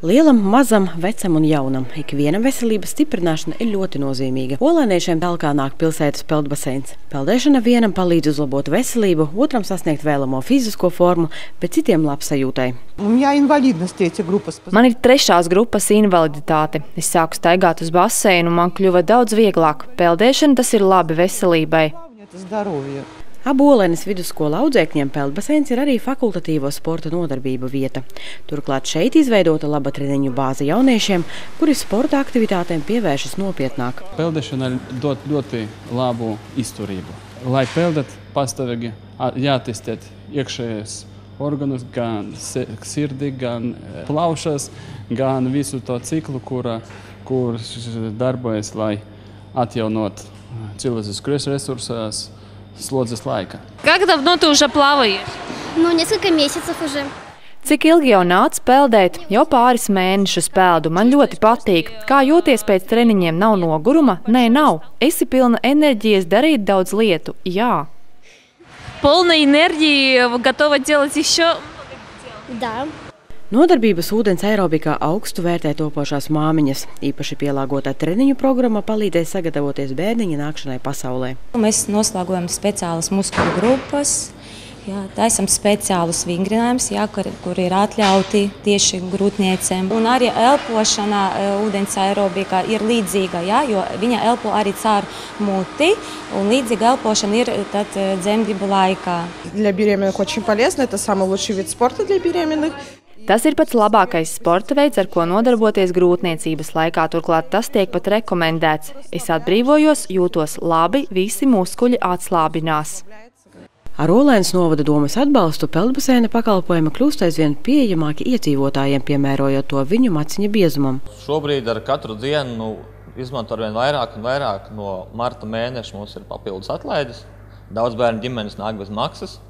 Lielam, mazam, vecam un jaunam. Ikvienam veselības stiprināšana ir ļoti nozīmīga. Olēniešiem talkā nāk pilsētas peldbaseins. Peldēšana vienam palīdz uzlabot veselību, otram sasniegt vēlamo fizisko formu, bet citiem labsajūtai. Man ir 3. grupas invaliditāte. Es sāku staigāt uz baseinu, man kļuva daudz vieglāk. Peldēšana tas ir labi veselībai. Abu Olēnes vidusskola audzēkņiem peldbaseins ir arī fakultatīvo sporta nodarbību vieta. Turklāt šeit izveidota laba treniņu bāze jauniešiem, kuri sporta aktivitātēm pievēršas nopietnāk. Peldēšana dod ļoti labu izturību. Lai peldat, pastāvīgi jātestēt iekšējos organus, gan sirdi, gan plaušas, gan visu to ciklu, kurš darbojas, lai atjaunot cilvēciskus resursus slodzes laika. Как давно ты уже плаваешь? Несколько месяцев уже. Cik ilgi jau nāc peldēt? Jau pāris mēnešus peldu. Man ļoti patīk. Kā jūties pēc treniņiem? Nav noguruma? Nē, nav. Esi pilna enerģijas darīt daudz lietu. Jā. Полной энергии, готова делать еще? Да. Nodarbības ūdens aerobikā augstu vērtē topošās māmiņas. Īpaši pielāgotā treniņu programma palīdzēja sagatavoties bērniņa nākšanai pasaulē. Mēs noslēgojam speciālas muskuļu grupas, taisam speciālus vingrinājumus, kur ir atļauti tieši grūtniecēm. Un arī elpošana ūdens aerobikā ir līdzīga, jo viņa elpo arī caur muti, un līdzīga elpošana ir tad dzemdību laikā. Для беременных очень полезно, это самый лучший вид спорта для беременных. Tas ir pats labākais sporta veids, ar ko nodarboties grūtniecības laikā. Turklāt tas tiek pat rekomendēts. Es atbrīvojos, jūtos labi, visi muskuļi atslābinās. Ar Olēnes novada domas atbalstu peldbaseina pakalpojumi kļūst aizvien pieejamāki iedzīvotājiem, piemērojot to viņu maciņa biezumam. Šobrīd ar katru dienu izmanto arvien vairāk un vairāk. No marta mēneša mums ir papildus atlaides. Daudz bērnu ģimenes nāk bez maksas,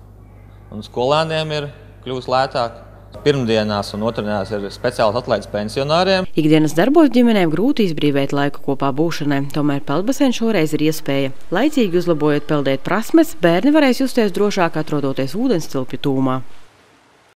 un skolēniem ir kļūst lētāk. Pirmdienās un otrdienās ir speciāls atlaides pensionāriem. Ikdienas darbos ģimenēm grūti izbrīvēt laiku kopā būšanai, tomēr peldbaseins šoreiz ir iespēja. Laicīgi uzlabojot peldēt prasmes, bērni varēs justies drošāk atrodoties ūdenstilpju tūmā.